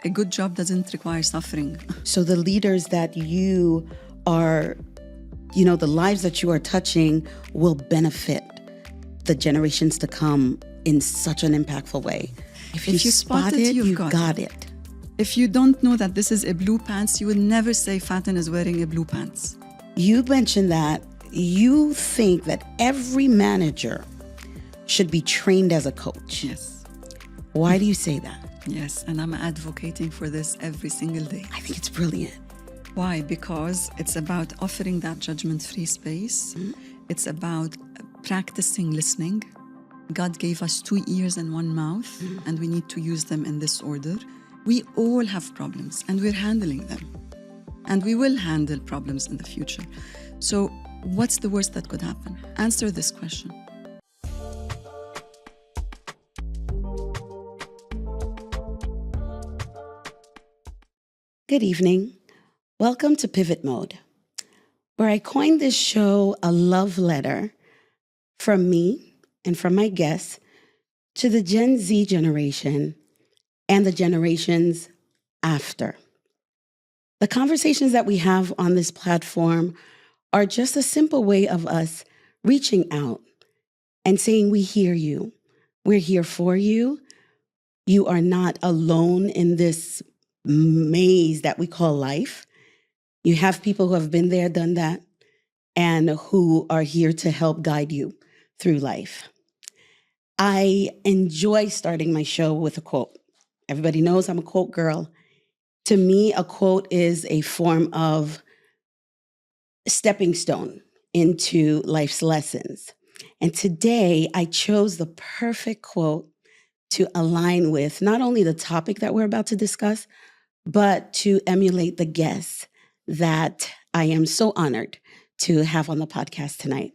A good job doesn't require suffering. So the leaders that you are, the lives that you are touching will benefit the generations to come in such an impactful way. If you spot it, you've got it. If you don't know that this is a blue pants, you would never say Faten is wearing a blue pants. You mentioned that you think that every manager should be trained as a coach. Yes. Why do you say that? Yes, and I'm advocating for this every single day. I think it's brilliant. Why? Because it's about offering that judgment-free space. Mm-hmm. It's about practicing listening. God gave us 2 ears and 1 mouth, mm-hmm. and we need to use them in this order. We all have problems, and we're handling them. And we will handle problems in the future. So what's the worst that could happen? Answer this question. Good evening. Welcome to Pivot Mode, where I coined this show a love letter from me and from my guests to the Gen Z generation and the generations after. The conversations that we have on this platform are just a simple way of us reaching out and saying, we hear you. We're here for you. You are not alone in this maze that we call life. You have people who have been there, done that, and who are here to help guide you through life. I enjoy starting my show with a quote. Everybody knows I'm a quote girl. To me, a quote is a form of stepping stone into life's lessons. And today I chose the perfect quote to align with not only the topic that we're about to discuss, but to emulate the guests that I am so honored to have on the podcast tonight.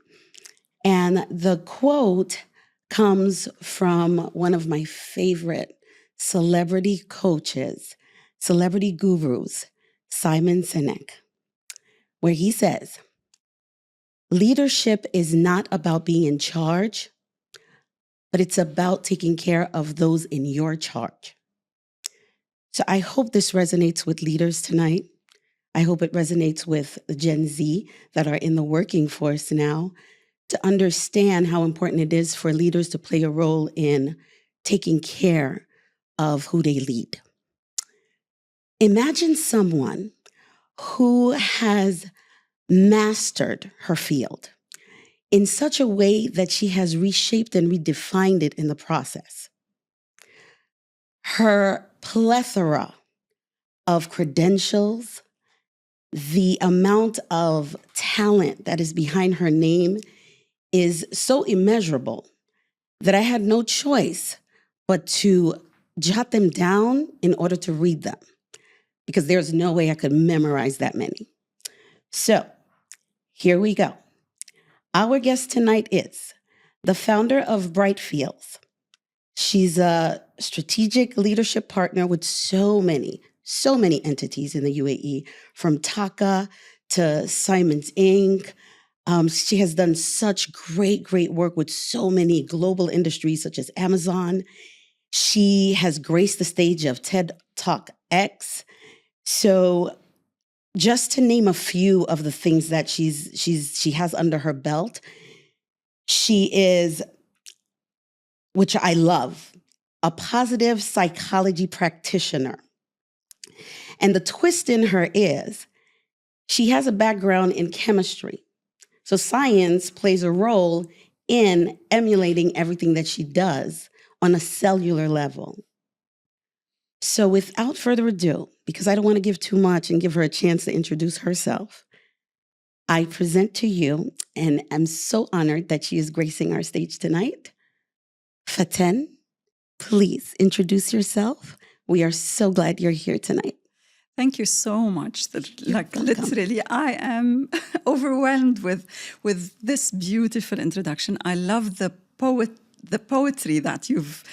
And the quote comes from one of my favorite celebrity coaches, celebrity gurus, Simon Sinek, where he says, leadership is not about being in charge, but it's about taking care of those in your charge. So I hope this resonates with leaders tonight. I hope it resonates with the Gen Z that are in the working force now to understand how important it is for leaders to play a role in taking care of who they lead. Imagine someone who has mastered her field in such a way that she has reshaped and redefined it in the process. Her plethora of credentials, the amount of talent that is behind her name is so immeasurable that I had no choice but to jot them down in order to read them, because there's no way I could memorize that many. So here we go. Our guest tonight is the founder of Brightfields. She's a strategic leadership partner with so many entities in the UAE, from Taka to Simon's Inc. She has done such great work with so many global industries such as Amazon. She has graced the stage of TED Talk X. So just to name a few of the things that she has under her belt, she is, which I love, a positive psychology practitioner. And the twist in her is she has a background in chemistry. So science plays a role in emulating everything that she does on a cellular level. So without further ado, because I don't want to give too much and give her a chance to introduce herself, I present to you, and I'm so honored that she is gracing our stage tonight, Faten. Please introduce yourself. We are so glad you're here tonight. Thank you so much. Literally, I am overwhelmed with this beautiful introduction. I love the poetry that you've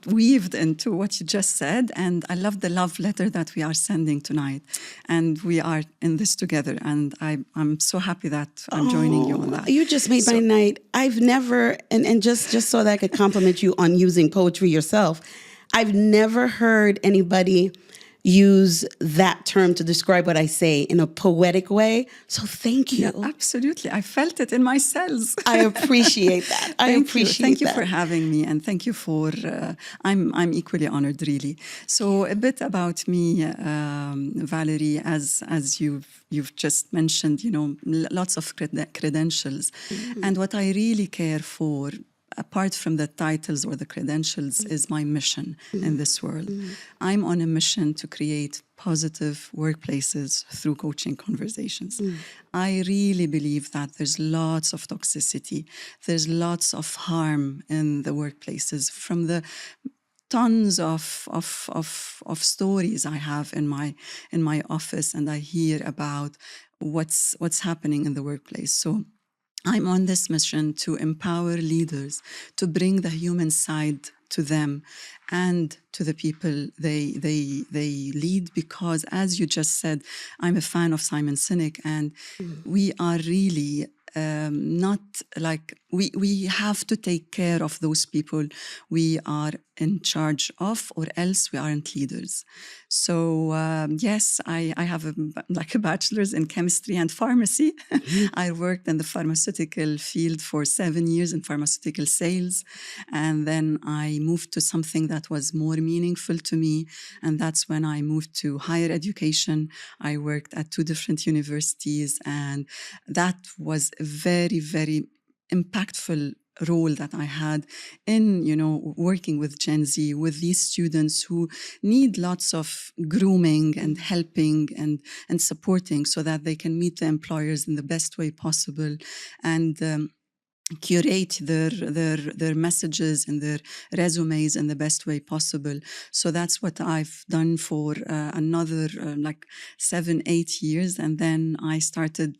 weaved into what you just said, and I love the love letter that we are sending tonight, and we are in this together, and I'm so happy that I'm joining you on that. You just made my night. I've never, and just so that I could compliment you on using poetry yourself, I've never heard anybody use that term to describe what I say in a poetic way. So thank you. Yeah, absolutely. I felt it in my cells. I appreciate that. Thank you for having me, and thank you for. I'm equally honored, really. So a bit about me, Valerie, as you've just mentioned, lots of credentials, and what I really care for, apart from the titles or the credentials, is my mission in this world. I'm on a mission to create positive workplaces through coaching conversations. I really believe that there's lots of toxicity, there's lots of harm in the workplaces, from the tons of stories I have in my office, and I hear about what's happening in the workplace. So I'm on this mission to empower leaders, to bring the human side to them and to the people they lead, because, as you just said, I'm a fan of Simon Sinek, and we are really not like, we have to take care of those people we are in charge of, or else we aren't leaders. So yes, I have a bachelor's in chemistry and pharmacy. I worked in the pharmaceutical field for 7 years in pharmaceutical sales, and then I moved to something that was more meaningful to me, and that's when I moved to higher education. I worked at 2 different universities, and that was a very, very impactful role that I had in, working with Gen Z, with these students who need lots of grooming and helping and supporting, so that they can meet the employers in the best way possible, and curate their messages and their resumes in the best way possible. So that's what I've done for another 7-8 years, and then I started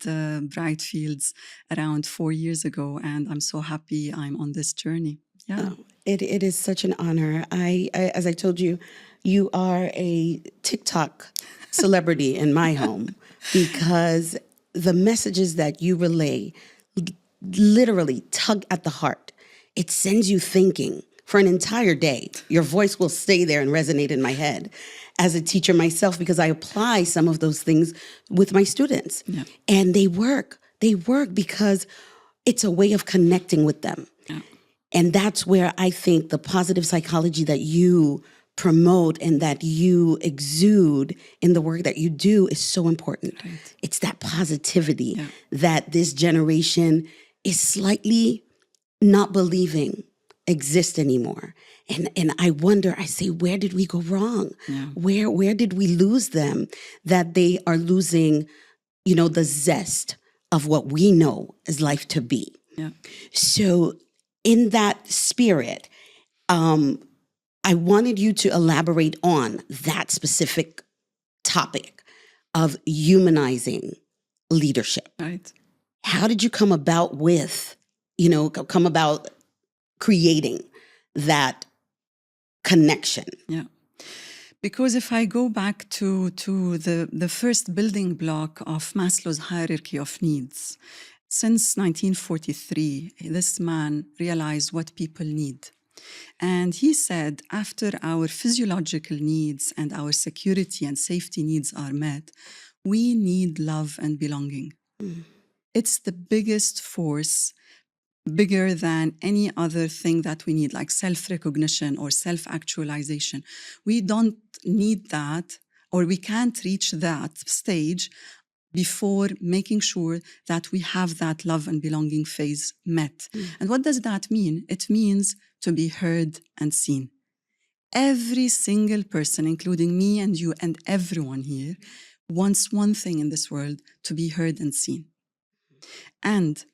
Bright Fields around 4 years ago, and I'm so happy I'm on this journey. Yeah. Oh, it is such an honor. I as I told you, you are a TikTok celebrity in my home, because the messages that you relay literally tug at the heart. It sends you thinking for an entire day. Your voice will stay there and resonate in my head. As a teacher myself, because I apply some of those things with my students. Yeah. And they work. They work because it's a way of connecting with them. Yeah. And that's where I think the positive psychology that you promote and that you exude in the work that you do is so important. Right. It's that positivity that this generation is slightly not believing exists anymore. And I wonder, I say, where did we go wrong? Yeah. Where did we lose them, that they are losing, the zest of what we know as life to be? Yeah. So in that spirit, I wanted you to elaborate on that specific topic of humanizing leadership. Right. How did you come about creating that connection? Yeah. Because if I go back to the first building block of Maslow's hierarchy of needs, since 1943, this man realized what people need. And he said, after our physiological needs and our security and safety needs are met, we need love and belonging. It's the biggest force, bigger than any other thing that we need, like self-recognition or self-actualization. We don't need that, or we can't reach that stage before making sure that we have that love and belonging phase met. And what does that mean? It means to be heard and seen. Every single person, including me and you and everyone here, wants one thing in this world: to be heard and seen. And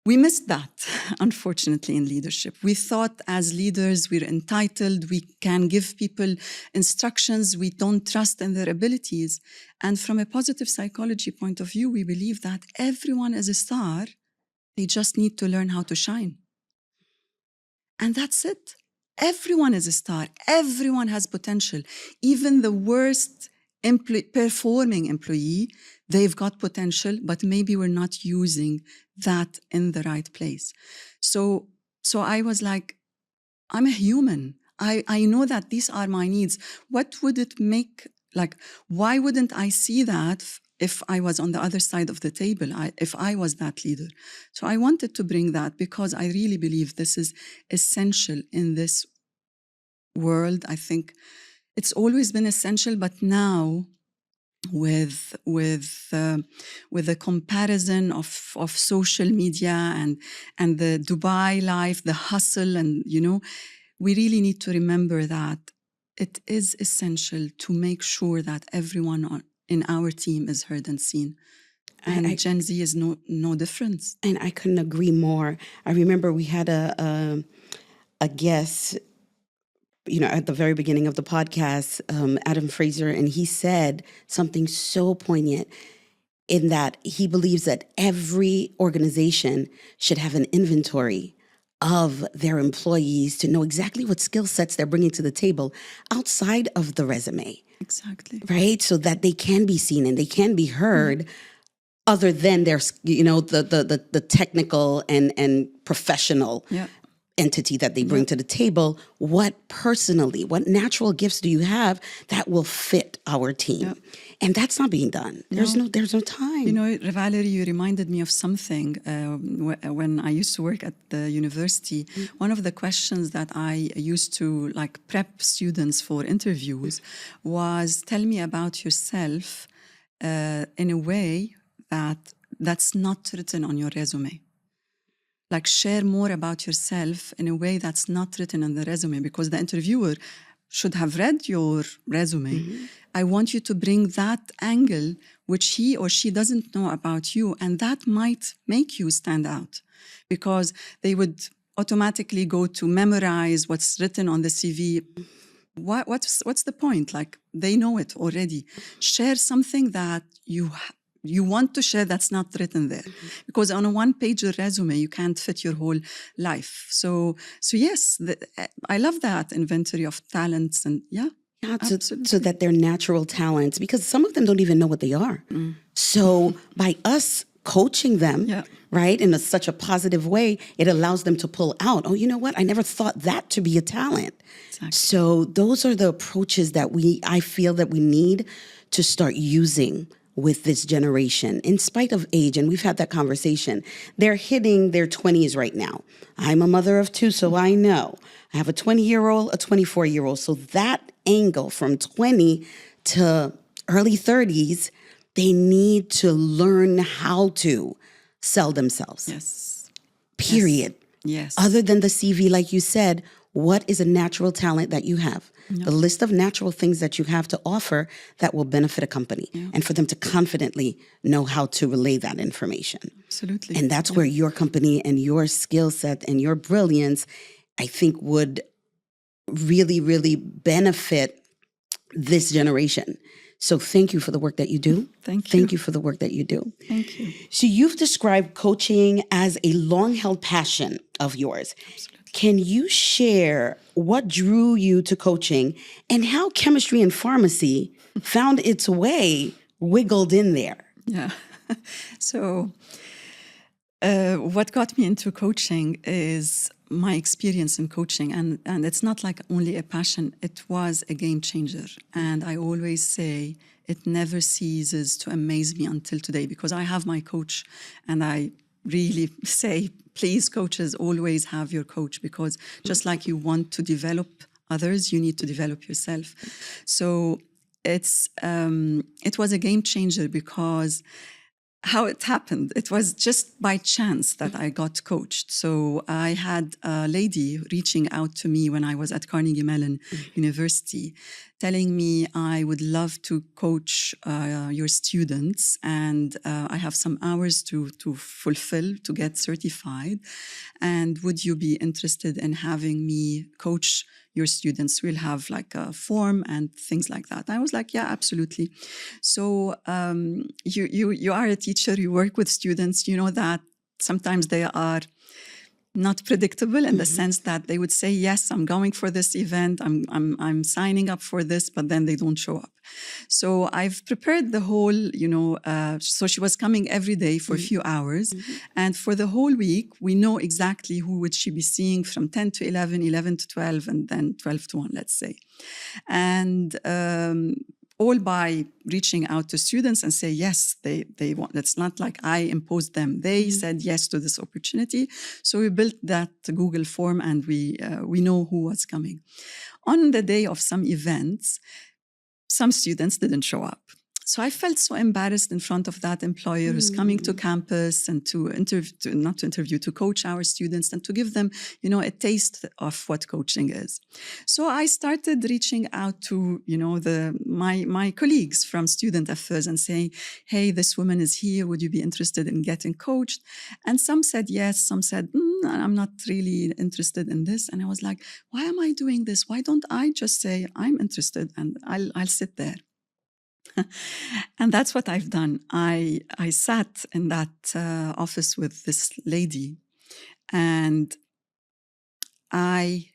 we missed that, unfortunately, in leadership. We thought as leaders we're entitled, we can give people instructions, we don't trust in their abilities. And from a positive psychology point of view, we believe that everyone is a star, they just need to learn how to shine. And that's it. Everyone is a star, everyone has potential. Even the worst performing employee, they've got potential, but maybe we're not using that in the right place. So I was like, I'm a human. I know that these are my needs. What would it make, like, why wouldn't I see that if I was on the other side of the table, if I was that leader? So I wanted to bring that because I really believe this is essential in this world. I think it's always been essential, but now with the comparison of social media and the Dubai life, the hustle, and we really need to remember that it is essential to make sure that everyone in our team is heard and seen. And Gen Z is no different. And I couldn't agree more. I remember we had a guest, at the very beginning of the podcast, Adam Fraser, and he said something so poignant in that he believes that every organization should have an inventory of their employees to know exactly what skill sets they're bringing to the table outside of the resume. Exactly. Right? So that they can be seen and they can be heard other than their, the technical and professional entity that they bring to the table. What natural gifts do you have that will fit our team? And that's not being done. There's no time. Valerie, you reminded me of something. When I used to work at the university, one of the questions that I used to prep students for interviews was, tell me about yourself in a way that's not written on your resume. Share more about yourself in a way that's not written on the resume, because the interviewer should have read your resume. I want you to bring that angle which he or she doesn't know about you, and that might make you stand out, because they would automatically go to memorize what's written on the CV. What's the point? They know it already. Share something that you want to share that's not written there, because on a one-page resume you can't fit your whole life. So yes, I love that inventory of talents, and so that they're natural talents, because some of them don't even know what they are. So by us coaching them, right, in such a positive way, it allows them to pull out, oh, you know what? I never thought that to be a talent. Exactly. So those are the approaches that I feel that we need to start using with this generation, in spite of age. And we've had that conversation. They're hitting their 20s right now. I'm a mother of two, so I know. I have a 20-year-old, a 24-year-old. So that angle from 20 to early 30s, they need to learn how to sell themselves. Yes. Period. Yes. Other than the CV, like you said, what is a natural talent that you have? The list of natural things that you have to offer that will benefit a company, and for them to confidently know how to relay that information. Absolutely. And that's where your company and your skill set and your brilliance, I think, would really, really benefit this generation. So thank you for the work that you do. Thank you. Thank you for the work that you do. Thank you. So you've described coaching as a long-held passion of yours. Absolutely. Can you share what drew you to coaching and how chemistry and pharmacy found its way wiggled in there? Yeah. So what got me into coaching is my experience in coaching. And it's not only a passion, it was a game changer. And I always say it never ceases to amaze me until today, because I have my coach, and I really say, please, coaches, always have your coach, because just like you want to develop others, you need to develop yourself. So it was a game changer, because how it happened, it was just by chance that I got coached. So I had a lady reaching out to me when I was at Carnegie Mellon University, telling me, I would love to coach your students, and I have some hours to fulfill to get certified. And would you be interested in having me coach your students? We'll have a form and things like that. I was like, yeah, absolutely. So you are a teacher, you work with students, you know that sometimes they are not predictable in the sense that they would say, yes, I'm going for this event, I'm signing up for this, but then they don't show up. So I've prepared the whole, so she was coming every day for a few hours. And for the whole week, we know exactly who would she be seeing from 10 to 11, 11 to 12, and then 12 to 1, let's say. And all by reaching out to students and say, yes, they want. It's not like I imposed them. They said yes to this opportunity. So we built that Google form, and we know who was coming. On the day of some events, some students didn't show up. So I felt so embarrassed in front of that employer who's coming to campus and to coach our students and to give them, a taste of what coaching is. So I started reaching out to, my colleagues from student affairs and saying, hey, this woman is here. Would you be interested in getting coached? And some said yes. Some said, I'm not really interested in this. And I was like, why am I doing this? Why don't I just say I'm interested and I'll sit there? And that's what I've done. I sat in that office with this lady, and I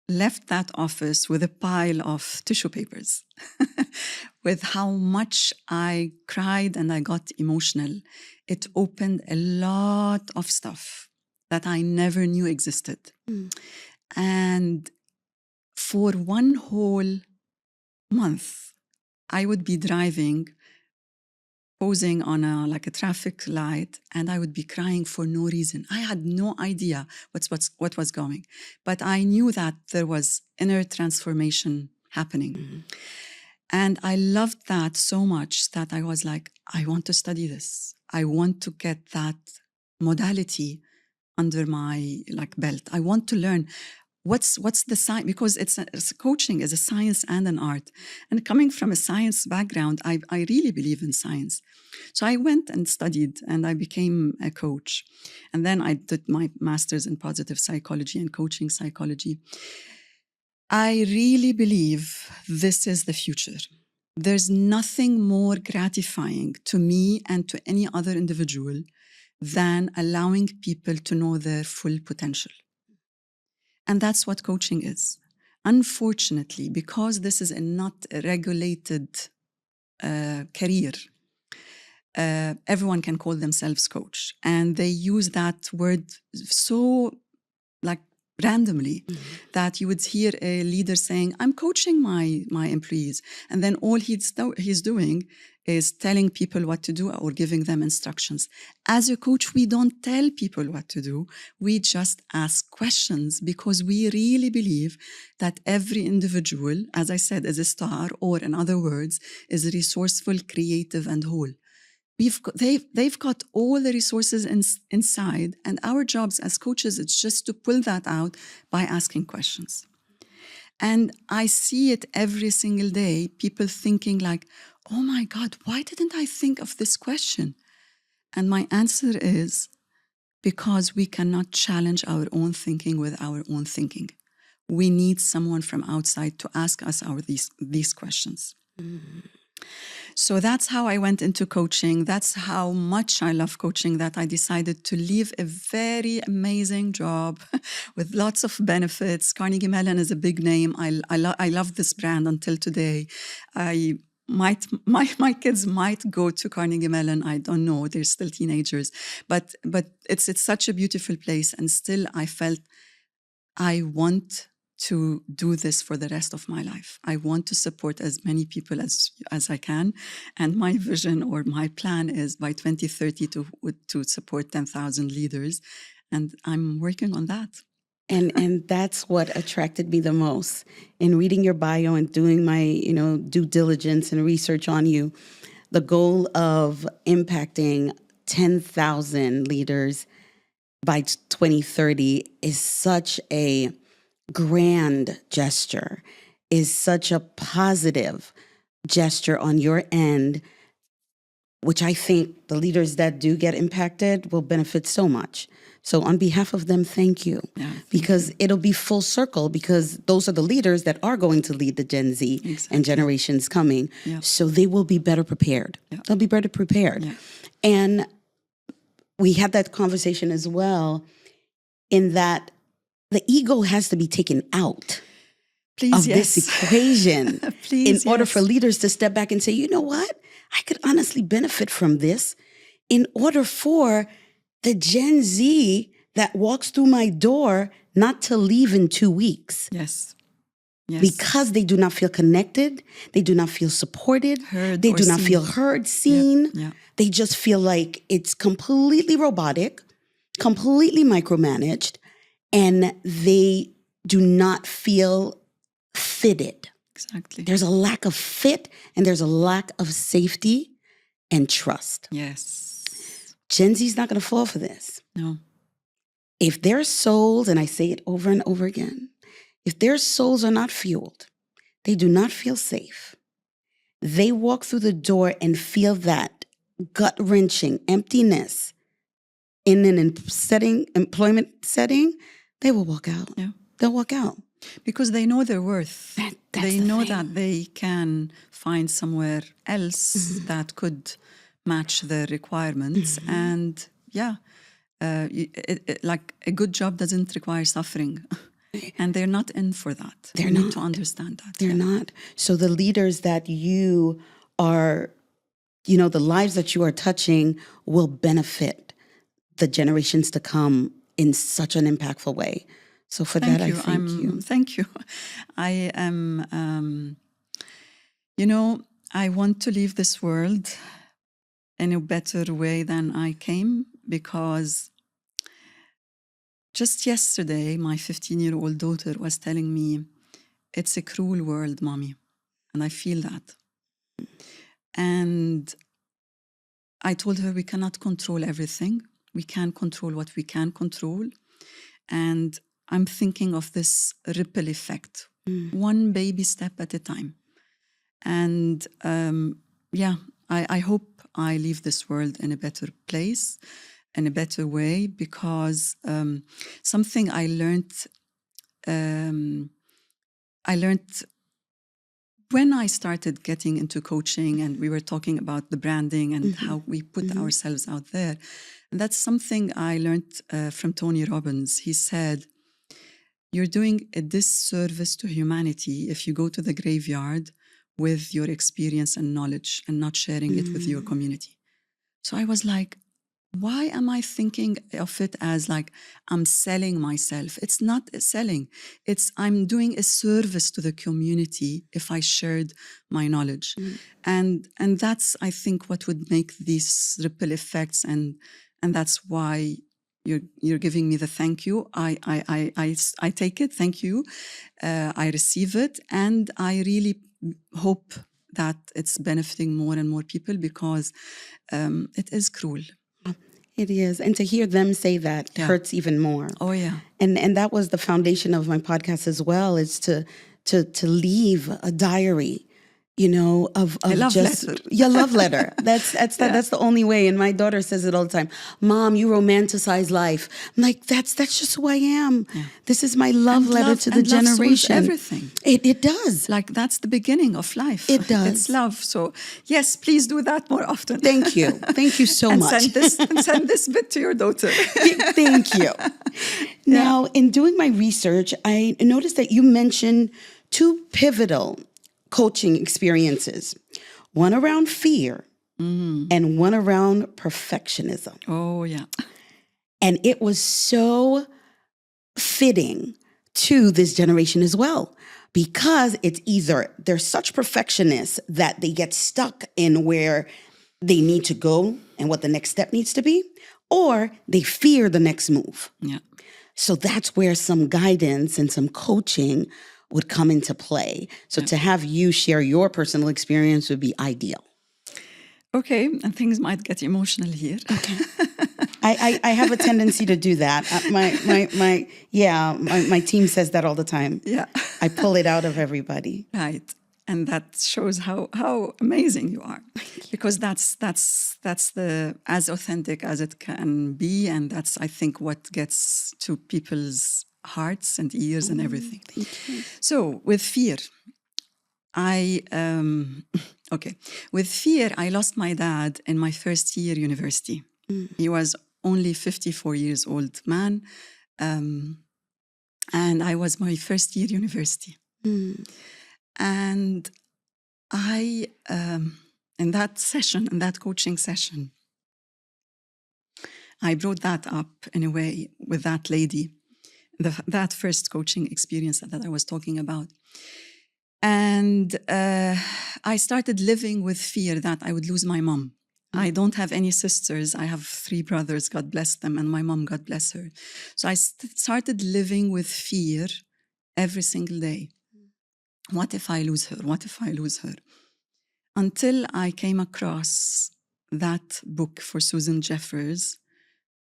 left that office with a pile of tissue papers with how much I cried and I got emotional. It opened a lot of stuff that I never knew existed. And for one whole month, I would be driving, posing on a traffic light, and I would be crying for no reason. I had no idea what was going, but I knew that there was inner transformation happening. And I loved that so much that I was like, I want to study this. I want to get that modality under my belt. I want to learn what's the science, because coaching is a science and an art. And coming from a science background, I really believe in science. So I went and studied, and I became a coach. And then I did my master's in positive psychology and coaching psychology. I really believe this is the future. There's nothing more gratifying to me and to any other individual than allowing people to know their full potential. And that's what coaching is. Unfortunately, because this is not a regulated career, everyone can call themselves coach. And they use that word so randomly that you would hear a leader saying, I'm coaching my employees. And then all he's doing is telling people what to do or giving them instructions. As a coach, we don't tell people what to do. We just ask questions, because we really believe that every individual, as I said, is a star, or in other words, is resourceful, creative, and whole. They've got all the resources inside, and our jobs as coaches is just to pull that out by asking questions. And I see it every single day, people thinking oh my God, why didn't I think of this question? And my answer is, because we cannot challenge our own thinking with our own thinking. We need someone from outside to ask us these questions. So that's how I went into coaching. That's how much I love coaching that I decided to leave a very amazing job with lots of benefits. Carnegie Mellon is a big name. I love this brand until today. My kids might go to Carnegie Mellon. I don't know. They're still teenagers, but it's such a beautiful place. And still, I felt I want to do this for the rest of my life. I want to support as many people as I can. And my vision or my plan is by 2030 to support 10,000 leaders. And I'm working on that. And that's what attracted me the most in reading your bio and doing my, due diligence and research on you. The goal of impacting 10,000 leaders by 2030 is such a grand gesture, is such a positive gesture on your end, which I think the leaders that do get impacted will benefit so much. So on behalf of them, thank you. Yeah, because it'll be full circle, because those are the leaders that are going to lead the Gen Z and generations coming. Yeah. So they will be better prepared. Yeah. They'll be better prepared. Yeah. And we had that conversation as well. in that the ego has to be taken out Please, of yes. this equation Please, in order yes. for leaders to step back and say, you know what? I could honestly benefit from this in order for the Gen Z that walks through my door not to leave in 2 weeks. Yes. Yes. Because they do not feel connected, they do not feel supported, Heard they or do not seen. feel heard, seen. Yeah. They just feel like it's completely robotic, completely micromanaged, and they do not feel fitted. Exactly. There's a lack of fit and there's a lack of safety and trust. Yes. Gen Z is not going to fall for this. No. If their souls, and I say it over and over again, if their souls are not fueled, they do not feel safe. They walk through the door and feel that gut-wrenching emptiness in an employment setting, they will walk out. Yeah. They'll walk out. Because they know their worth. That's they the know thing. that they can find somewhere else that could match their requirements. And yeah, like a good job doesn't require suffering. And they're not in for that. They're You need not. to understand that. They're not. So the leaders that you are, the lives that you are touching will benefit the generations to come in such an impactful way. So for that, I thank you. Thank you. I am, I want to leave this world in a better way than I came, because just yesterday, my 15-year-old daughter was telling me, it's a cruel world, mommy. And I feel that. And I told her we cannot control everything. We can control what we can control. And I'm thinking of this ripple effect, one baby step at a time. And I hope I leave this world in a better place, in a better way, because something I learned when I started getting into coaching, and we were talking about the branding and how we put ourselves out there. And that's something I learned from Tony Robbins. He said, you're doing a disservice to humanity if you go to the graveyard with your experience and knowledge and not sharing it with your community. So I was like, why am I thinking of it as like I'm selling myself? It's not selling. It's I'm doing a service to the community if I shared my knowledge. And that's, I think, what would make these ripple effects, and that's why you're giving me the thank you. I take it, thank you. I receive it, and I really hope that it's benefiting more and more people, because it is cruel. It is. And to hear them say that hurts even more. Oh, yeah. And that was the foundation of my podcast as well, is to leave a diary, of a love just letter. Love letter. That's the only way. And my daughter says it all the time. Mom, you romanticize life. I'm like, that's just who I am. Yeah. This is my love letter to the generation. Love solves everything. It does. Like, that's the beginning of life. It does. It's love. So yes, please do that more often. Thank you. Thank you so much. Send this bit to your daughter. Thank you. Now, in doing my research, I noticed that you mentioned 2 pivotal coaching experiences, one around fear and one around perfectionism. Oh, yeah. And it was so fitting to this generation as well, because it's either they're such perfectionists that they get stuck in where they need to go and what the next step needs to be, or they fear the next move. Yeah. So that's where some guidance and some coaching would come into play. So to have you share your personal experience would be ideal. Okay, and things might get emotional here. Okay. I have a tendency to do that. My team says that all the time. Yeah. I pull it out of everybody. Right. And that shows how amazing you are. Because that's the as authentic as it can be, and that's, I think, what gets to people's hearts and ears and everything. Thank you. So with fear, with fear, I lost my dad in my first year university. He was only 54 years old man, and I was my first year university. And I, in that coaching session, I brought that up in a way with that lady, that first coaching experience that I was talking about. And I started living with fear that I would lose my mom. I don't have any sisters. I have 3 brothers, God bless them, and my mom, God bless her. So I started living with fear every single day. What if I lose her? What if I lose her? Until I came across that book for Susan Jeffers,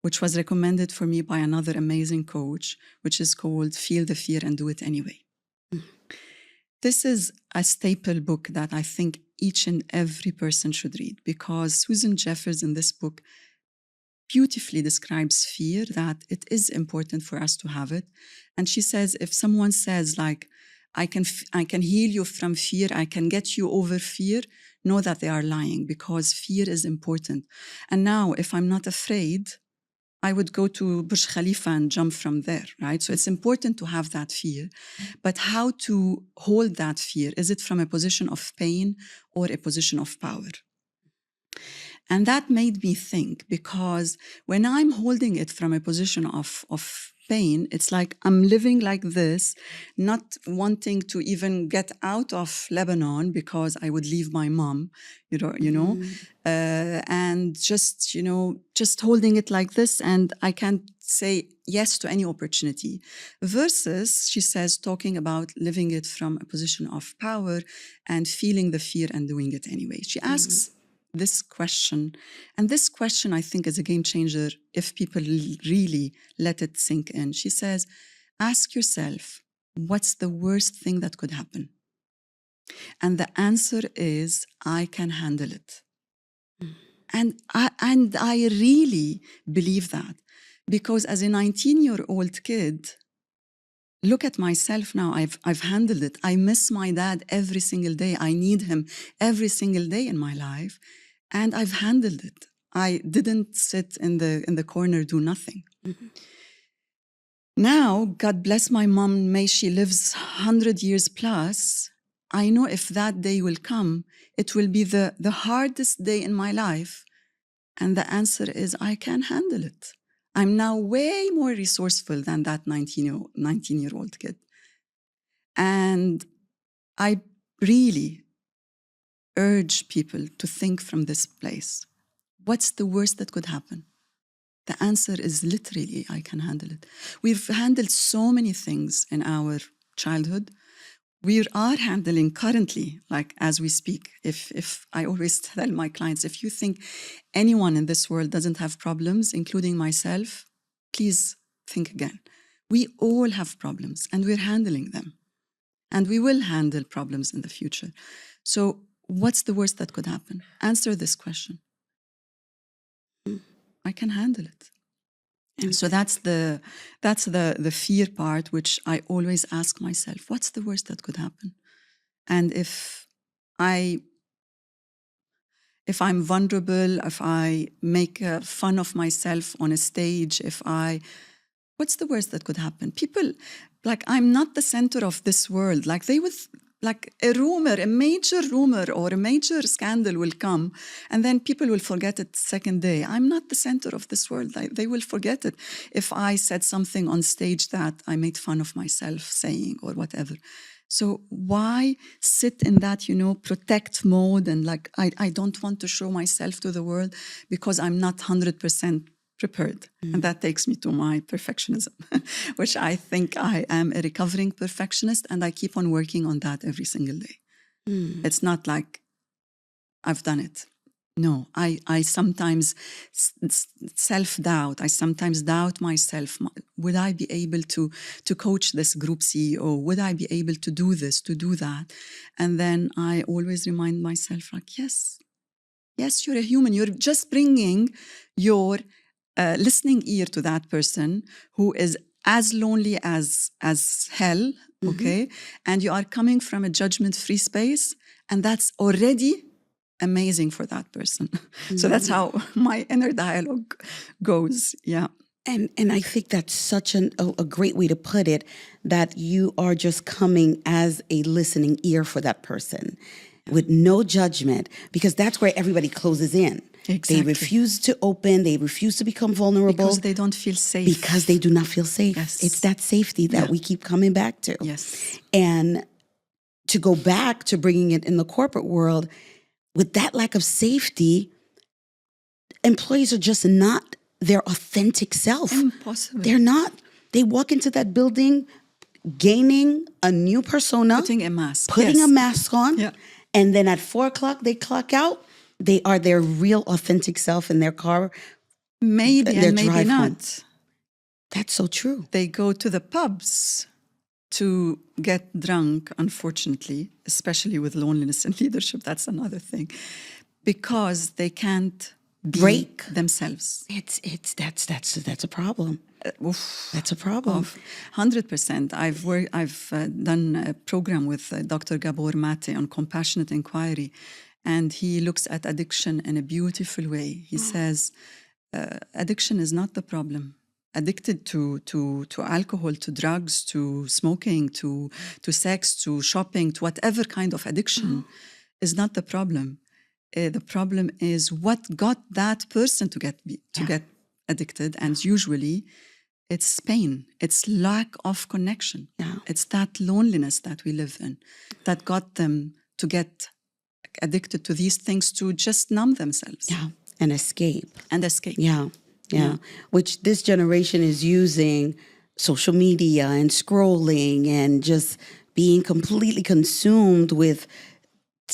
which was recommended for me by another amazing coach, which is called Feel the Fear and Do It Anyway. This is a staple book that I think each and every person should read, because Susan Jeffers in this book beautifully describes fear, that it is important for us to have it. And she says, if someone says like, I can heal you from fear, I can get you over fear, know that they are lying, because fear is important. And now if I'm not afraid, I would go to Burj Khalifa and jump from there, right? So it's important to have that fear. But how to hold that fear? Is it from a position of pain or a position of power? And that made me think, because when I'm holding it from a position of pain, it's like I'm living like this, not wanting to even get out of Lebanon because I would leave my mom, and just holding it like this, and I can't say yes to any opportunity. Versus, she says, talking about living it from a position of power and feeling the fear and doing it anyway. She asks this question, and this question I think is a game changer if people really let it sink in. She says, ask yourself, what's the worst thing that could happen? And the answer is, I can handle it. And I really believe that, because as a 19-year-old kid, look at myself now, I've handled it. I miss my dad every single day. I need him every single day in my life. And I've handled it. I didn't sit in the corner, do nothing. Now, God bless my mom, may she lives 100 years plus. I know if that day will come, it will be the hardest day in my life. And the answer is, I can handle it. I'm now way more resourceful than that 19-year-old kid. And I really urge people to think from this place. What's the worst that could happen? The answer is literally, I can handle it. We've handled so many things in our childhood. We are handling currently, like as we speak. If I always tell my clients, if you think anyone in this world doesn't have problems, including myself, please think again. We all have problems and we're handling them. And we will handle problems in the future. So what's the worst that could happen? Answer this question. I can handle it. And so that's the fear part, which I always ask myself, what's the worst that could happen? And if I'm vulnerable, if I make fun of myself on a stage, what's the worst that could happen? People, like, I'm not the center of this world. Like, they would, like, a major rumor or a major scandal will come, and then people will forget it second day. I'm not the center of this world. They will forget it if I said something on stage that I made fun of myself saying or whatever. So why sit in that, protect mode and like, I don't want to show myself to the world because I'm not 100% prepared. And that takes me to my perfectionism, which I think I am a recovering perfectionist, and I keep on working on that every single day. It's not like I've done it. No, I sometimes self-doubt. I sometimes doubt myself. Would I be able to coach this group CEO? Would I be able to do this, to do that? And then I always remind myself, like, yes, you're a human. You're just bringing your listening ear to that person who is as lonely as hell, okay? And you are coming from a judgment-free space, and that's already amazing for that person. So that's how my inner dialogue goes, yeah. And I think that's such a great way to put it, that you are just coming as a listening ear for that person with no judgment, because that's where everybody closes in. Exactly. They refuse to open. They refuse to become vulnerable. Because they don't feel safe. Because they do not feel safe. Yes. It's that safety that we keep coming back to. Yes. And to go back to bringing it in the corporate world, with that lack of safety, employees are just not their authentic self. Impossible. They're not. They walk into that building gaining a new persona. Putting a mask. Putting a mask on. Yeah. And then at 4:00, they clock out. They are their real authentic self in their car. Maybe their and maybe drive not. home. That's so true. They go to the pubs to get drunk, unfortunately, especially with loneliness and leadership. That's another thing. Because they can't break themselves. That's a problem. That's a problem. 100%. I've done a program with Dr. Gabor Mate on compassionate inquiry, and he looks at addiction in a beautiful way. He says, addiction is not the problem. Addicted to alcohol, to drugs, to smoking, to sex, to shopping, to whatever kind of addiction is not the problem. The problem is what got that person to get addicted, and usually it's pain, it's lack of connection. Yeah. It's that loneliness that we live in that got them to get addicted to these things, to just numb themselves. Yeah, and escape. Yeah. Which this generation is using social media and scrolling and just being completely consumed with,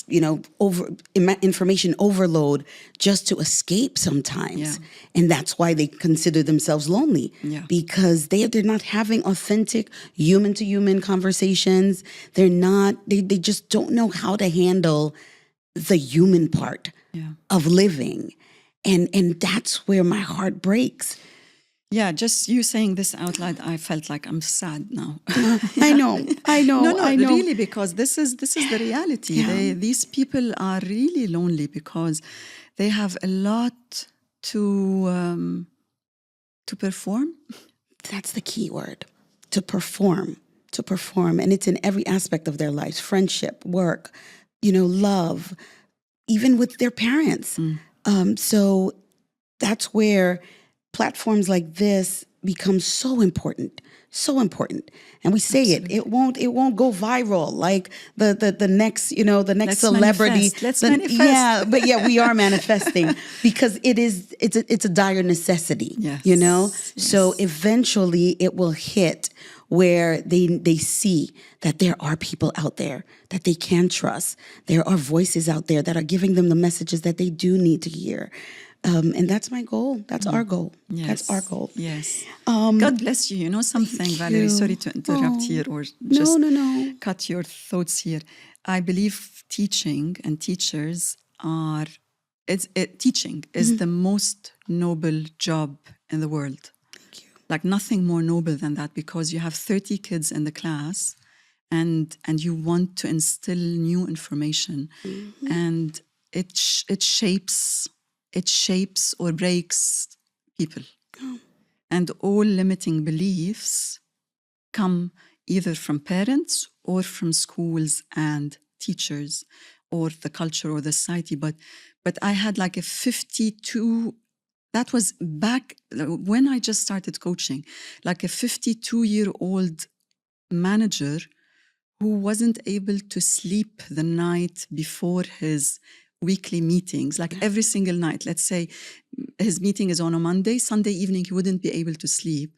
information overload just to escape sometimes. Yeah. And that's why they consider themselves lonely. Yeah. Because they're not having authentic human-to-human conversations. They just don't know how to handle the human part of living. And that's where my heart breaks. Yeah, just you saying this out loud, I felt like I'm sad now. I know. No, I know. really, because this is the reality. Yeah. These people are really lonely because they have a lot to perform. That's the key word, to perform. And it's in every aspect of their lives, friendship, work, love, even with their parents. So that's where platforms like this become so important. And we say Absolutely. it won't go viral like the next, the next Let's celebrity. manifest. Let's manifest. Yeah, but we are manifesting because it's a dire necessity, Yes. So eventually it will hit where they see that there are people out there that they can trust. There are voices out there that are giving them the messages that they do need to hear. And that's my goal. That's our goal. Yes. That's our goal. Yes. God bless you. You know something, Valerie? Sorry to interrupt here or just No. cut your thoughts here. I believe teaching and teachers are... teaching is the most noble job in the world. Thank you. Like nothing more noble than that, because you have 30 kids in the class and you want to instill new information, and it shapes or breaks people. And all limiting beliefs come either from parents or from schools and teachers or the culture or the society. But I had like a 52, that was back when I just started coaching, like a 52-year-old manager who wasn't able to sleep the night before his weekly meetings, like every single night. Let's say his meeting is on a Monday, Sunday evening, he wouldn't be able to sleep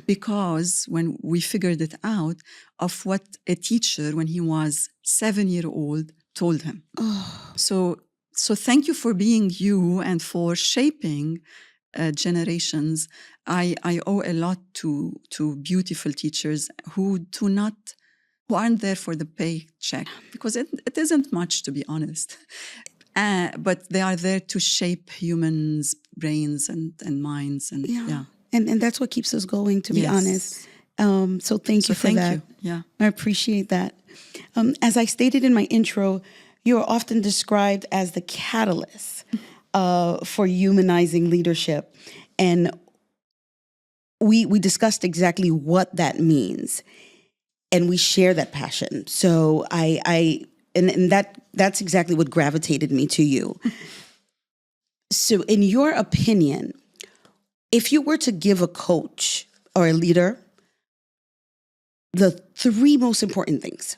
because when we figured it out of what a teacher when he was 7-year-old told him. So thank you for being you and for shaping generations. I owe a lot to beautiful teachers who aren't there for the paycheck, because it isn't much, to be honest. But they are there to shape humans' brains and minds. And And that's what keeps us going, to be honest. So thank you for that. Yeah. I appreciate that. As I stated in my intro, you are often described as the catalyst for humanizing leadership. And we discussed exactly what that means, and we share that passion. So that's exactly what gravitated me to you. So in your opinion, if you were to give a coach or a leader the 3 most important things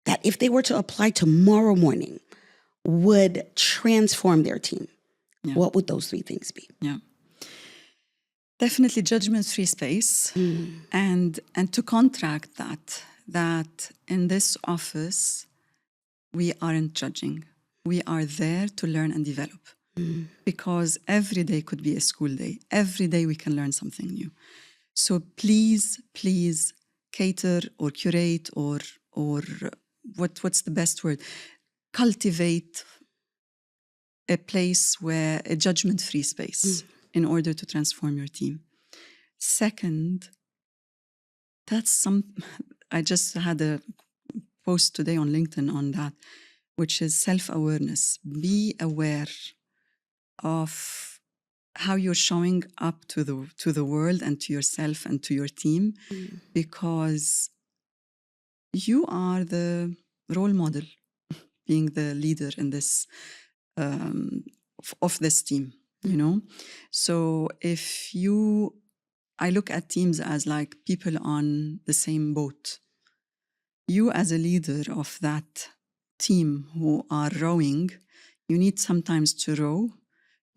that if they were to apply tomorrow morning would transform their team, what would those 3 things be? Yeah. Definitely judgment-free space. And to contract that in this office, we aren't judging. We are there to learn and develop. Because every day could be a school day. Every day we can learn something new. So please cater or curate or what's the best word? Cultivate a place where a judgment-free space in order to transform your team. Second, I just had a post today on LinkedIn on that, which is self-awareness. Be aware of how you're showing up to the world and to yourself and to your team, because you are the role model, being the leader in this of this team, you know. So I look at teams as like people on the same boat. You as a leader of that team who are rowing, you need sometimes to row.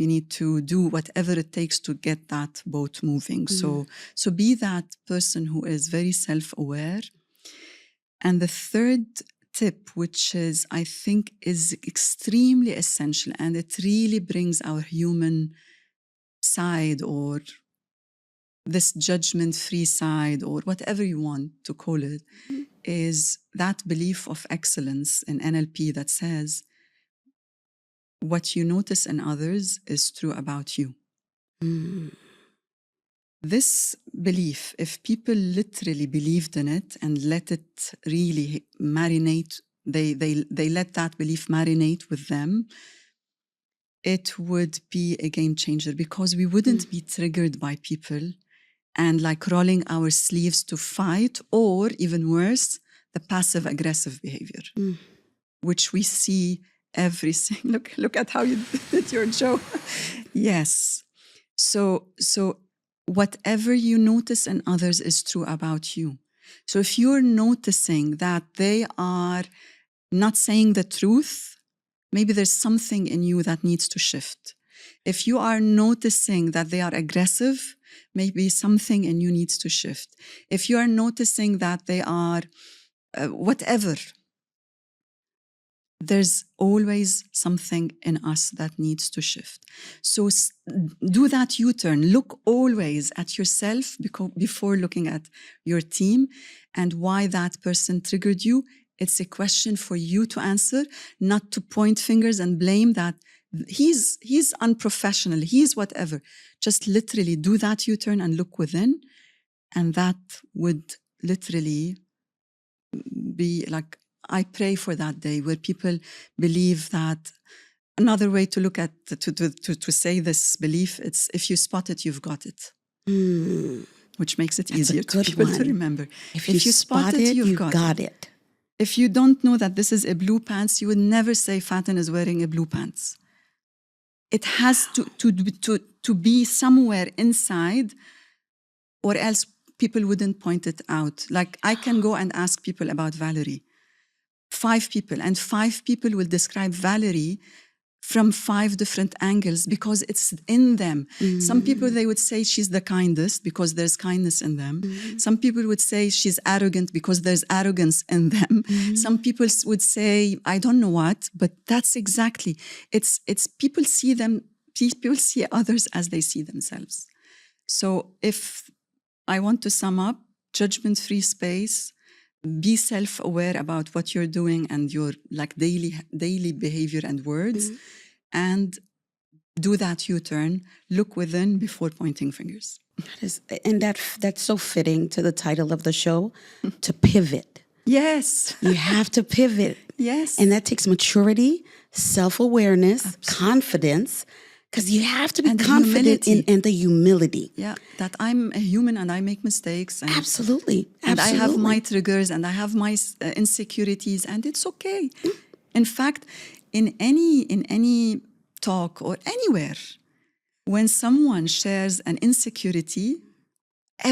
You need to do whatever it takes to get that boat moving. So be that person who is very self-aware. And the third tip, which is, I think, is extremely essential, and it really brings our human side or this judgment-free side or whatever you want to call it, is that belief of excellence in NLP that says, what you notice in others is true about you. This belief, if people literally believed in it and let it really marinate, they let that belief marinate with them, it would be a game changer, because we wouldn't be triggered by people and like rolling our sleeves to fight, or even worse, the passive aggressive behavior, which we see look at how you did your joke. Yes. So whatever you notice in others is true about you. So if you're noticing that they are not saying the truth, maybe there's something in you that needs to shift. If you are noticing that they are aggressive, maybe something in you needs to shift. If you are noticing that they are whatever, there's always something in us that needs to shift. So do that U-turn. Look always at yourself before looking at your team and why that person triggered you. It's a question for you to answer, not to point fingers and blame that he's unprofessional, he's whatever. Just literally do that U-turn and look within, and that would literally be like, I pray for that day where people believe that. Another way to look at, to say this belief, it's if you spot it, you've got it. Which makes it easier to people to remember. If you spot it, you've got it. If you don't know that this is a blue pants, you would never say Fatin is wearing a blue pants. It has to be somewhere inside, or else people wouldn't point it out. Like I can go and ask people about Valerie. 5 people, and 5 people will describe Valerie from 5 different angles because it's in them. Some people, they would say she's the kindest because there's kindness in them. Some people would say she's arrogant because there's arrogance in them. Some people would say, I don't know what, but that's exactly, it's people see others as they see themselves. So if I want to sum up, judgment-free space, be self-aware about what you're doing and your like daily behavior and words, and do that U-turn. Look within before pointing fingers. That's so fitting to the title of the show, to pivot. Yes. You have to pivot. Yes. And that takes maturity, self-awareness, confidence, Because you have to be And the confident humility. in the humility. Yeah, that I'm a human and I make mistakes. And, Absolutely. and I have my Absolutely. triggers and I have my insecurities, and it's okay. In fact, in any talk or anywhere, when someone shares an insecurity,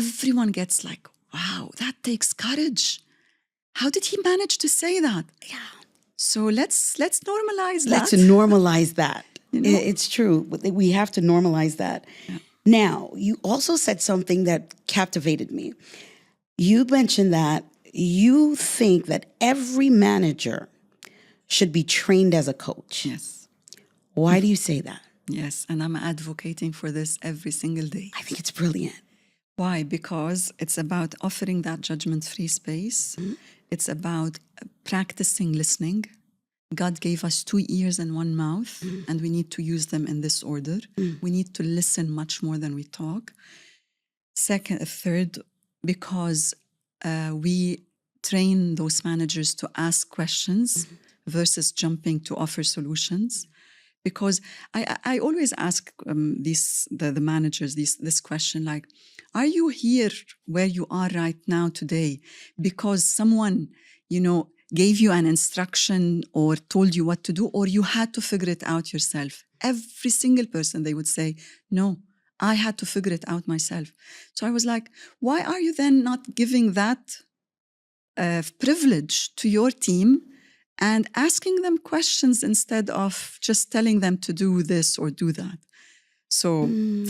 everyone gets like, wow, that takes courage. How did he manage to say that? Yeah. So let's normalize Let's that. normalize that. You know? It's true. We have to normalize that. Yeah. Now, you also said something that captivated me. You mentioned that you think that every manager should be trained as a coach. Yes. Why do you say that? Yes, and I'm advocating for this every single day. I think it's brilliant. Why? Because it's about offering that judgment-free space. It's about practicing listening. God gave us 2 ears and 1 mouth, and we need to use them in this order. We need to listen much more than we talk. Third, because we train those managers to ask questions versus jumping to offer solutions. Because I always ask the managers this question, like, are you here where you are right now today because someone, gave you an instruction or told you what to do, or you had to figure it out yourself? Every single person, they would say, no, I had to figure it out myself. So I was like, why are you then not giving that privilege to your team and asking them questions instead of just telling them to do this or do that? So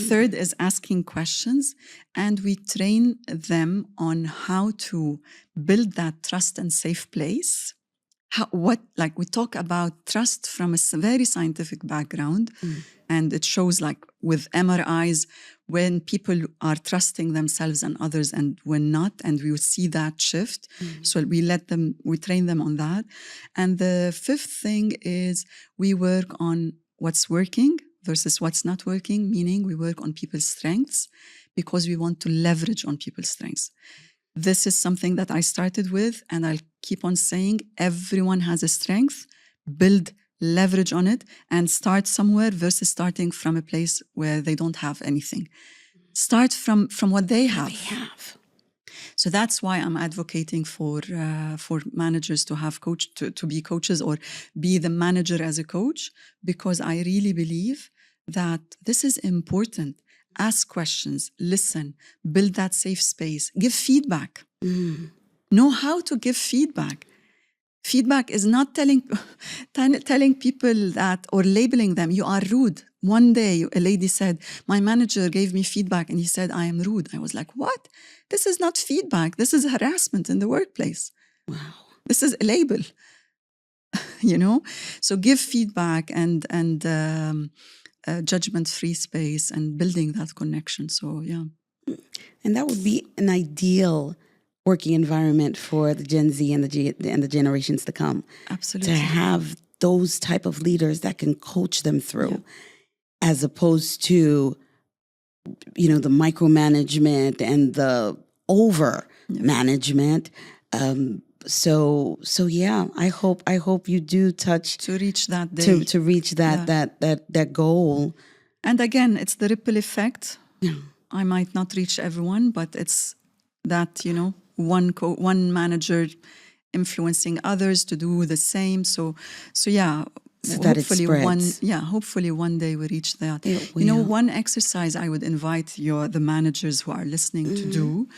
third is asking questions, and we train them on how to build that trust and safe place. We talk about trust from a very scientific background, and it shows like with MRIs when people are trusting themselves and others and when not, and we would see that shift. So we train them on that. And the fifth thing is we work on what's working versus what's not working, meaning we work on people's strengths because we want to leverage on people's strengths. This is something that I started with, and I'll keep on saying, everyone has a strength, build leverage on it, and start somewhere versus starting from a place where they don't have anything. Start from what they have. So that's why I'm advocating for managers to have to be coaches or be the manager as a coach, because I really believe that this is important. Ask questions, listen, build that safe space, give feedback. Know how to give feedback. Feedback is not telling people that or labeling them, you are rude. One day, a lady said, my manager gave me feedback and he said, I am rude. I was like, what? This is not feedback. This is harassment in the workplace. Wow. This is a label, So give feedback and judgment-free space and building that connection. So, yeah. And that would be an ideal working environment for the Gen Z and the generations to come. Absolutely. To have those type of leaders that can coach them through, as opposed to, the micromanagement and the over management. So yeah, I hope you do touch to reach that day, to reach that goal. And again, it's the ripple effect. I might not reach everyone, but it's that, one manager influencing others to do the same. So yeah. So that hopefully hopefully one day we reach that. Will. One exercise I would invite the managers who are listening to do,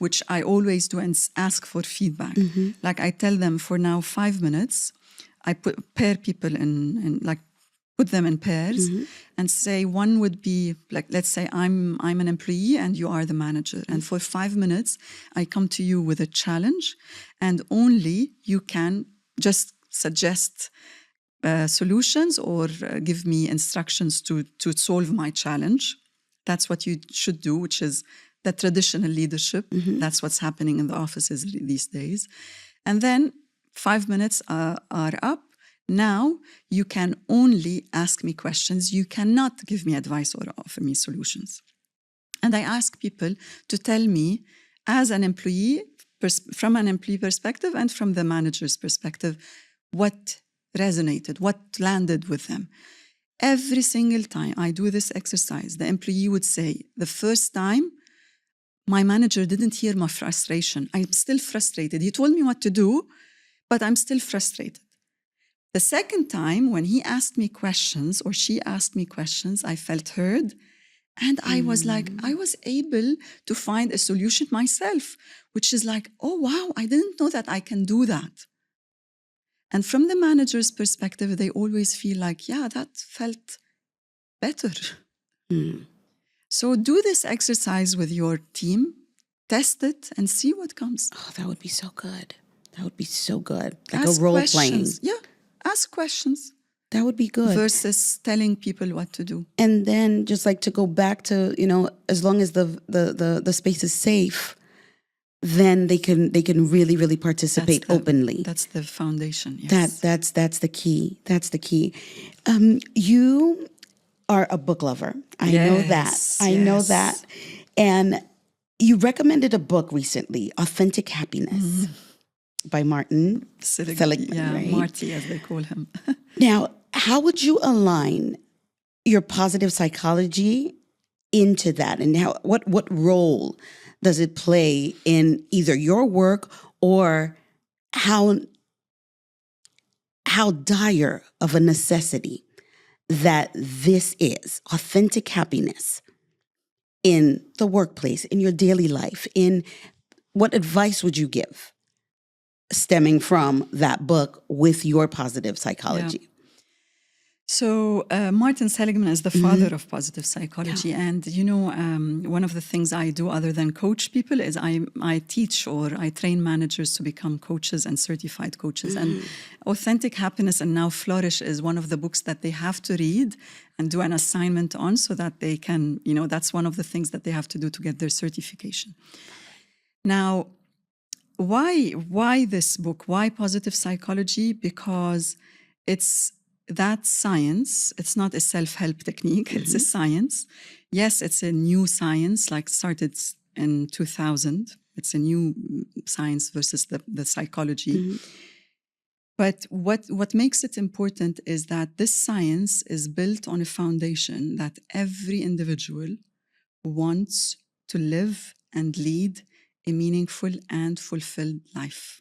which I always do, and ask for feedback. Like I tell them, for now 5 minutes, I pair people put them in pairs and say, one would be like, let's say I'm an employee and you are the manager. And for 5 minutes, I come to you with a challenge, and only you can just suggest solutions or give me instructions to solve my challenge. That's what you should do, which is the traditional leadership. That's what's happening in the offices these days. And then 5 minutes are up. Now you can only ask me questions. You cannot give me advice or offer me solutions. And I ask people to tell me, as an employee, from an employee perspective and from the manager's perspective, what resonated, what landed with them. Every single time I do this exercise, the employee would say, the first time, my manager didn't hear my frustration. I'm still frustrated. He told me what to do, but I'm still frustrated. The second time, when he asked me questions or she asked me questions, I felt heard. And I was like, I was able to find a solution myself, which is like, oh, wow, I didn't know that I can do that. And from the manager's perspective, they always feel like, yeah, that felt better. So do this exercise with your team, test it, and see what comes. Oh, that would be so good. That would be so good. Like Ask a role questions. playing. Yeah, ask questions That would be good. versus telling people what to do. And then just like to go back to, as long as the space is safe, then they can really, really participate openly. That's the foundation. Yes. That's the key. That's the key. You are a book lover. I know that. I know that. And you recommended a book recently, Authentic Happiness, by Martin Seligman. Yeah, right? Marty, as they call him. Now, how would you align your positive psychology into that, and what role does it play in either your work or how dire of a necessity that this is, authentic happiness in the workplace, in your daily life? In what advice would you give stemming from that book with your positive psychology? Yeah. So Martin Seligman is the father of positive psychology. Yeah. And, one of the things I do other than coach people is I teach or I train managers to become coaches and certified coaches. And Authentic Happiness and Now Flourish is one of the books that they have to read and do an assignment on so that they can, that's one of the things that they have to do to get their certification. Now, why this book? Why positive psychology? Because it's that science. It's not a self-help technique. It's a science. Yes, it's a new science, like started in 2000. It's a new science versus the psychology. But what makes it important is that this science is built on a foundation that every individual wants to live and lead a meaningful and fulfilled life.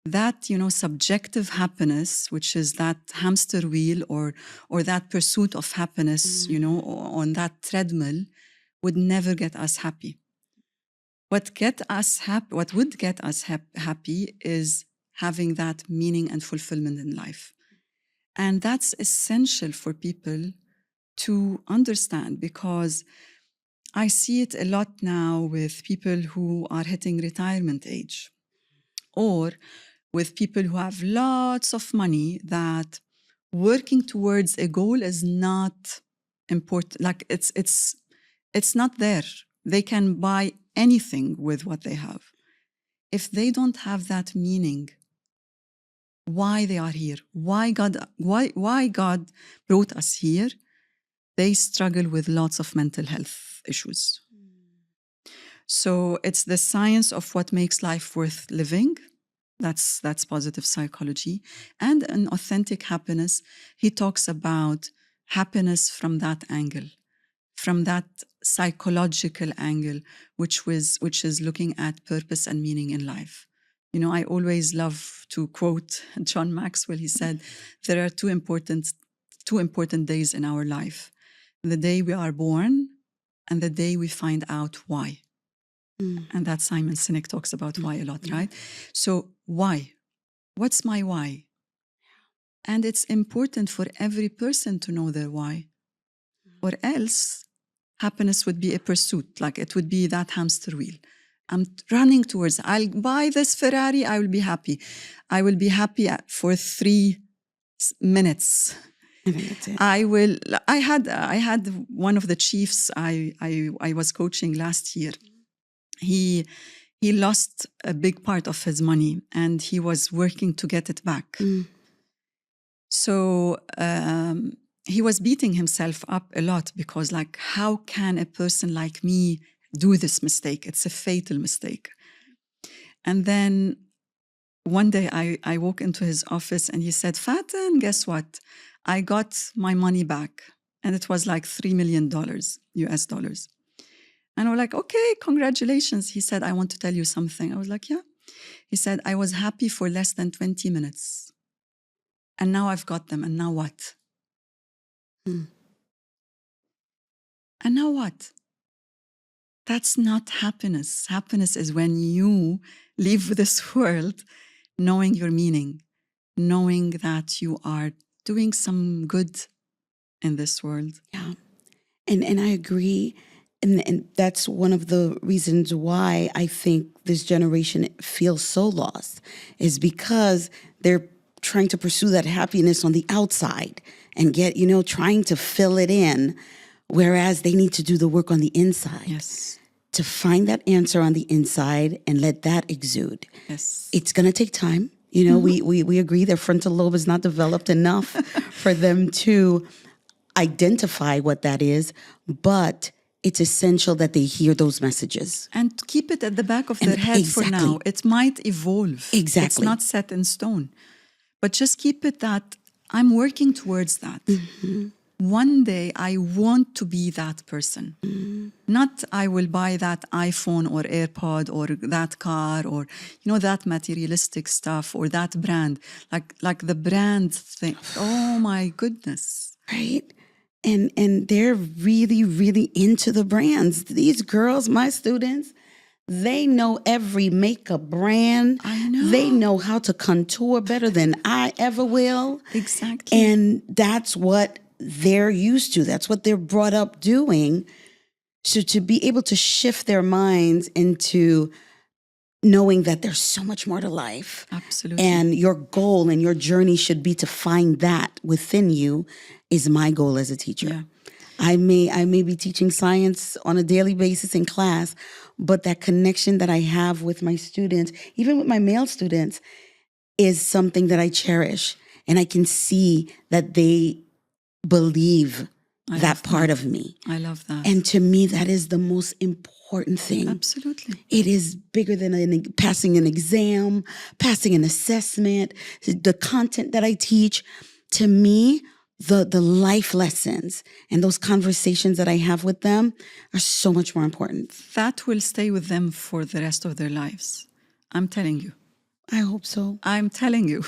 That, subjective happiness, which is that hamster wheel or that pursuit of happiness, on that treadmill, would never get us happy. What would get us happy is having that meaning and fulfillment in life. And that's essential for people to understand, because I see it a lot now with people who are hitting retirement age, or with people who have lots of money, that working towards a goal is not important. Like it's not there. They can buy anything with what they have. If they don't have that meaning, why they are here, why God brought us here, they struggle with lots of mental health issues. So it's the science of what makes life worth living. That's positive psychology. And in Authentic Happiness, he talks about happiness from that angle, from that psychological angle, which is looking at purpose and meaning in life. I always love to quote John Maxwell. He said, there are two important days in our life: the day we are born and the day we find out why. And that Simon Sinek talks about why a lot, right? So why? What's my why? And it's important for every person to know their why. Or else happiness would be a pursuit, like it would be that hamster wheel. I'm running towards, I'll buy this Ferrari, I will be happy. I will be happy for 3 minutes. I had one of the chiefs I was coaching last year. He lost a big part of his money and he was working to get it back. So he was beating himself up a lot, because like, how can a person like me do this mistake? It's a fatal mistake. And then one day I walk into his office and he said, Fatin, guess what? I got my money back. And it was like $3 million US dollars. And we're like, okay, congratulations. He said, I want to tell you something. I was like, yeah. He said, I was happy for less than 20 minutes. And now I've got them. And now what? Hmm. And now what? That's not happiness. Happiness is when you leave this world knowing your meaning, knowing that you are doing some good in this world. Yeah. And I agree. And that's one of the reasons why I think this generation feels so lost, is because they're trying to pursue that happiness on the outside and get, trying to fill it in, whereas they need to do the work on the inside. Yes. To find that answer on the inside and let that exude. Yes. It's going to take time. We agree their frontal lobe is not developed enough for them to identify what that is, but it's essential that they hear those messages. And keep it at the back of their head for now. It might evolve. Exactly. It's not set in stone. But just keep it that I'm working towards that. Mm-hmm. One day I want to be that person. Mm-hmm. Not I will buy that iPhone or AirPod or that car or, that materialistic stuff or that brand. Like the brand thing. Oh my goodness. Right? And they're really, really into the brands. These girls, my students, they know every makeup brand. I know. They know how to contour better than I ever will. Exactly. And that's what they're used to. That's what they're brought up doing. So to be able to shift their minds into knowing that there's so much more to life. Absolutely. And your goal and your journey should be to find that within you is my goal as a teacher. Yeah. I may be teaching science on a daily basis in class, but that connection that I have with my students, even with my male students, is something that I cherish. And I can see that they believe that part of me. I love that. And to me, that is the most important thing. Absolutely. It is bigger than passing an exam, passing an assessment, the content that I teach. To me, the life lessons and those conversations that I have with them are so much more important. That will stay with them for the rest of their lives. I'm telling you. I hope so. I'm telling you,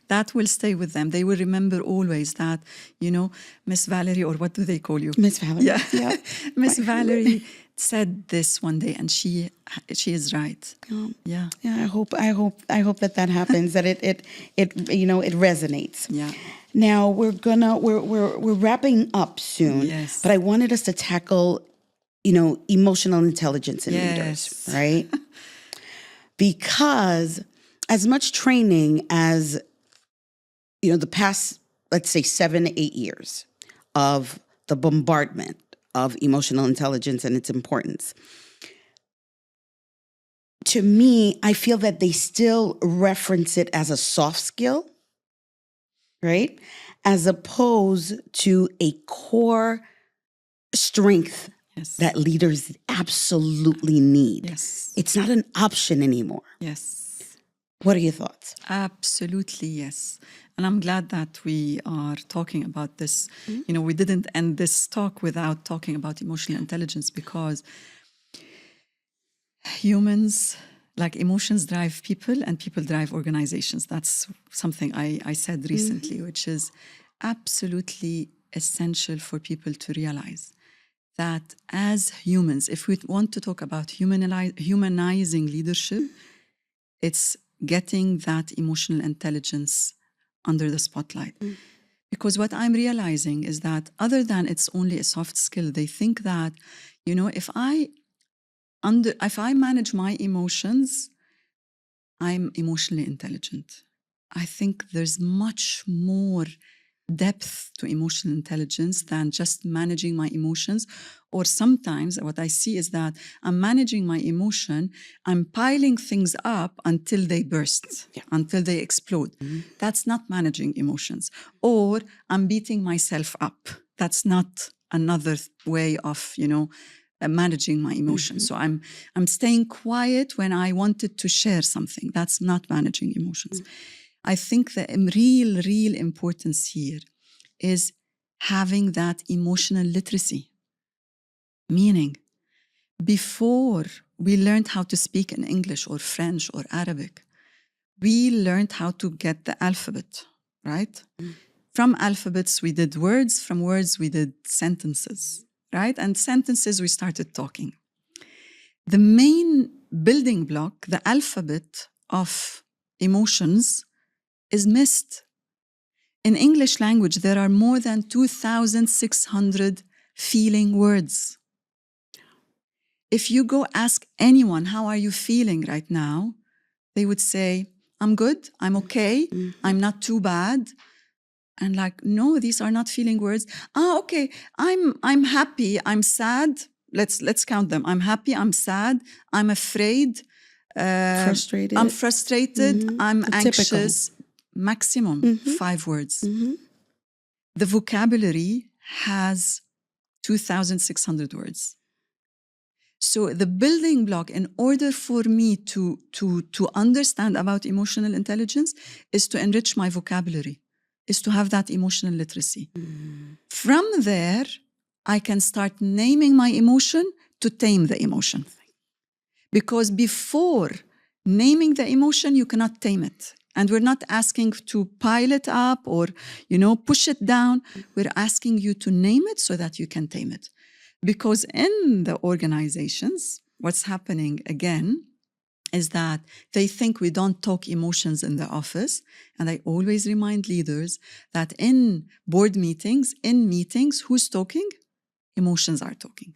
that will stay with them. They will remember always that, Miss Valerie, or what do they call you? Miss Valerie. Yeah. Miss Valerie said this one day, and she is right. Yeah. Yeah. I hope that happens. That it resonates. Yeah. Now we're wrapping up soon. Yes. But I wanted us to tackle, emotional intelligence in leaders, right? Because as much training as, the past, let's say 7 to 8 years of the bombardment of emotional intelligence and its importance, to me, I feel that they still reference it as a soft skill, right? As opposed to a core strength that leaders absolutely need. Yes. It's not an option anymore. Yes. What are your thoughts? Absolutely, yes. And I'm glad that we are talking about this. Mm-hmm. We didn't end this talk without talking about emotional intelligence, because humans, emotions drive people and people drive organizations. That's something I said recently, which is absolutely essential for people to realize that as humans, if we want to talk about humanizing leadership, it's getting that emotional intelligence under the spotlight. Because what I'm realizing is that other than it's only a soft skill, they think that, if I manage my emotions, I'm emotionally intelligent. I think there's much more depth to emotional intelligence than just managing my emotions. Or sometimes what I see is that I'm managing my emotion, I'm piling things up until they burst, until they explode. Mm-hmm. That's not managing emotions. Or I'm beating myself up. That's not another way of, managing my emotions. So I'm staying quiet when I wanted to share something. That's not managing emotions. I think the real importance here is having that emotional literacy. Meaning, before we learned how to speak in English or French or Arabic, we learned how to get the alphabet, right? From alphabets, we did words. From words, we did sentences, right? And sentences, we started talking. The main building block, the alphabet of emotions, is missed. In English language, there are more than 2,600 feeling words. If you go ask anyone, how are you feeling right now? They would say, I'm good, I'm okay, I'm not too bad. And like, no, these are not feeling words. Okay, I'm happy, I'm sad. Let's count them. I'm happy, I'm sad, I'm afraid, Frustrated. I'm frustrated, I'm anxious. Typical. Maximum 5 words. The vocabulary has 2,600 words. So the building block in order for me to understand about emotional intelligence is to enrich my vocabulary, is to have that emotional literacy. From there, I can start naming my emotion to tame the emotion. Because before naming the emotion, you cannot tame it. And we're not asking to pile it up or, push it down. We're asking you to name it so that you can tame it. Because in the organizations, what's happening again is that they think we don't talk emotions in the office. And I always remind leaders that in board meetings, who's talking? Emotions are talking.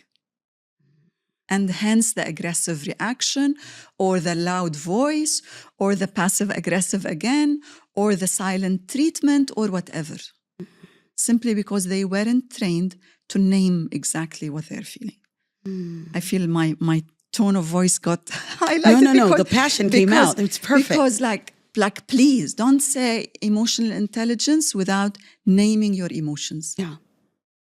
And hence the aggressive reaction or the loud voice or the passive aggressive again or the silent treatment or whatever. Simply because they weren't trained to name exactly what they're feeling. I feel my tone of voice got highlighted. No. The passion came out. It's perfect. Because like, please don't say emotional intelligence without naming your emotions. Yeah.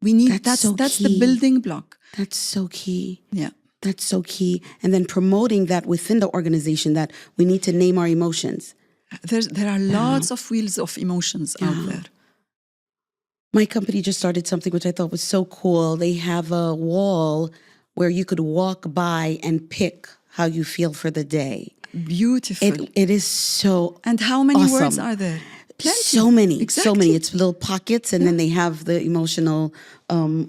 We need, That's the building block. That's so key. Yeah. That's so key. And then promoting that within the organization that we need to name our emotions. There are lots of wheels of emotions out there. My company just started something which I thought was so cool. They have a wall where you could walk by and pick how you feel for the day. Beautiful. It is so And how many awesome. words are there? Plenty. So many. Exactly. So many. It's little pockets and then they have the emotional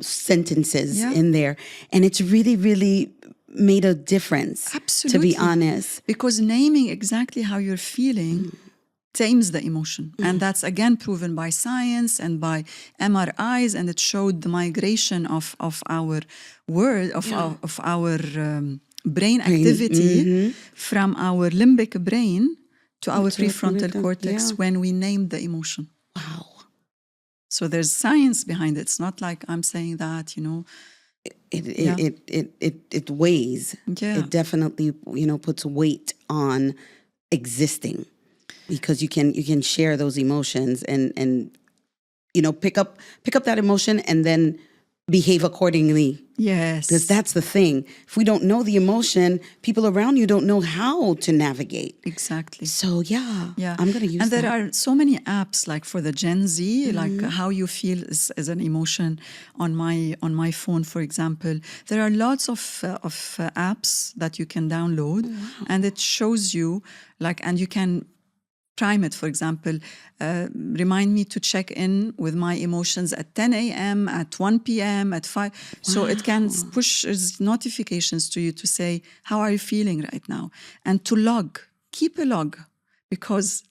sentences in there. And it's really, really made a difference. Absolutely. To be honest. Because naming exactly how you're feeling tames the emotion. And that's again proven by science and by MRIs, and it showed the migration of our our brain activity from our limbic brain to our prefrontal cortex when we named the emotion. Wow. So there's science behind it. It's not like I'm saying that, It weighs. Yeah. It definitely, puts weight on existing. Because you can share those emotions and pick up that emotion and then behave accordingly. Yes. Because that's the thing. If we don't know the emotion, people around you don't know how to navigate. Exactly. So yeah. I'm going to use and there that. are so many apps like for the Gen Z, like how you feel is an emotion on my phone, for example. There are lots of apps that you can download, and it shows you and you can prime it, for example, remind me to check in with my emotions at 10 a.m., at 1 p.m., at 5. So it can push notifications to you to say, how are you feeling right now? And to keep a log, because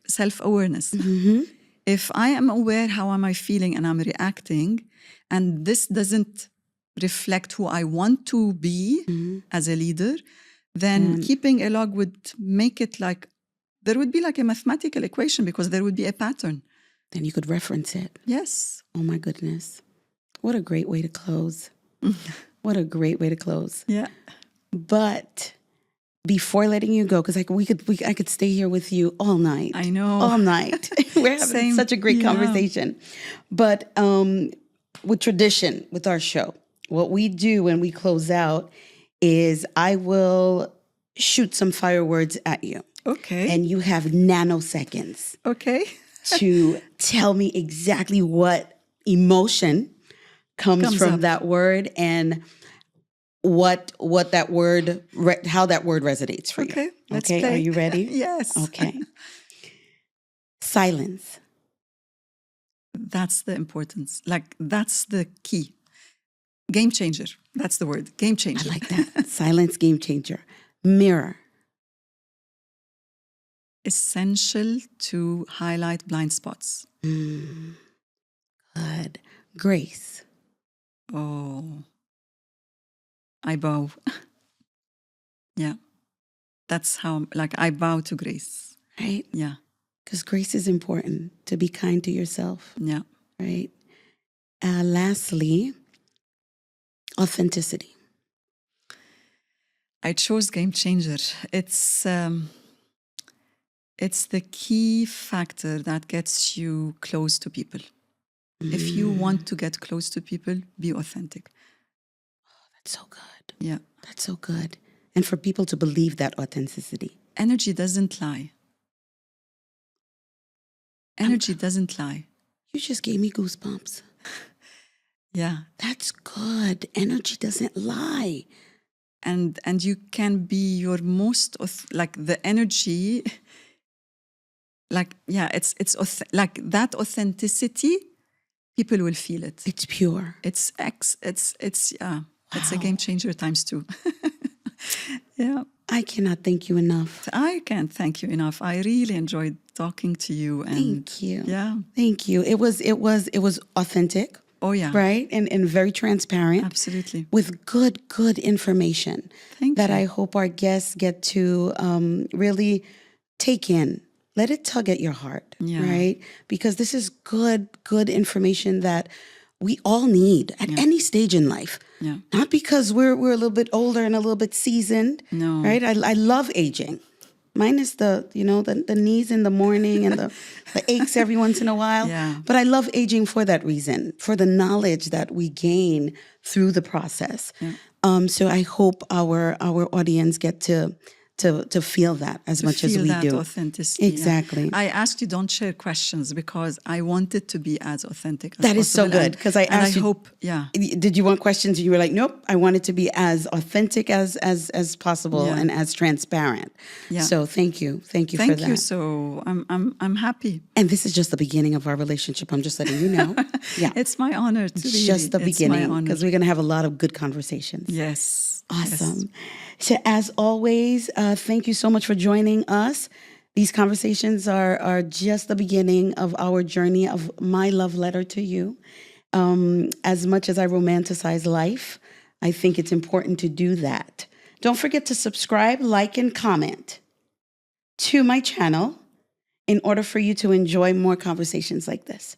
self-awareness. If I am aware how am I feeling and I'm reacting, and this doesn't reflect who I want to be as a leader, then keeping a log would make it like, there would be like a mathematical equation because there would be a pattern. Then you could reference it. Yes. Oh my goodness. What a great way to close. What a great way to close. Yeah. But before letting you go, because I could stay here with you all night. I know. All night. We're having such a great conversation. But with tradition, with our show, what we do when we close out is I will shoot some fire words at you. Okay. And you have nanoseconds Okay. to tell me exactly what emotion comes from up. that word and what that word, how that word resonates for you. Okay, let's Okay, play. are you ready? Yes. Okay. Silence. That's the importance. Like, that's the key. Game changer. That's the word. Game I changer. like that. Silence, game changer. Mirror. Essential to highlight blind spots. Good. Grace. Oh, I bow. Yeah. That's how, like, I bow to grace. Right? Yeah. Because grace is important, to be kind to yourself. Yeah. Right? Lastly, authenticity. I chose game changer. It's the key factor that gets you close to people. If you want to get close to people, be authentic. That's so good. Yeah. That's so good. And for people to believe that authenticity. Energy doesn't lie. Energy doesn't lie. You just gave me goosebumps. Yeah. That's good. Energy doesn't lie. And you can be your most, like, the energy, like, yeah, it's like that authenticity, people will feel it. It's pure. It's a game changer times 2. Yeah. I cannot thank you enough. I can't thank you enough. I really enjoyed talking to you. And Thank you. Yeah. Thank you. It was authentic. Oh, yeah. Right? And very transparent. Absolutely. With good information. Thank that you. I hope our guests get to really take in. Let it tug at your heart. Yeah. Right? Because this is good information that we all need at any stage in life. Yeah. Not because we're a little bit older and a little bit seasoned. No. Right? I love aging. Minus the knees in the morning and the aches every once in a while. Yeah. But I love aging for that reason, for the knowledge that we gain through the process. Yeah. So I hope our audience get to feel that as much as Feel we that do. authenticity. Exactly. Yeah. I asked you don't share questions because I want it to be as authentic as That is so possible. good because I asked you. Hope, yeah. Did you want questions? And you were like, nope. I want it to be as authentic as possible Yeah. and as transparent. Yeah. So thank you for that. Thank you. So I'm happy. And this is just the beginning of our relationship. I'm just letting you know. Yeah. It's my honor to It's really, just the beginning honor. because we're going to have a lot of good conversations. Yes. Awesome. Yes. So as always, thank you so much for joining us. These conversations are just the beginning of our journey of my love letter to you. As much as I romanticize life, I think it's important to do that. Don't forget to subscribe, like, and comment to my channel in order for you to enjoy more conversations like this.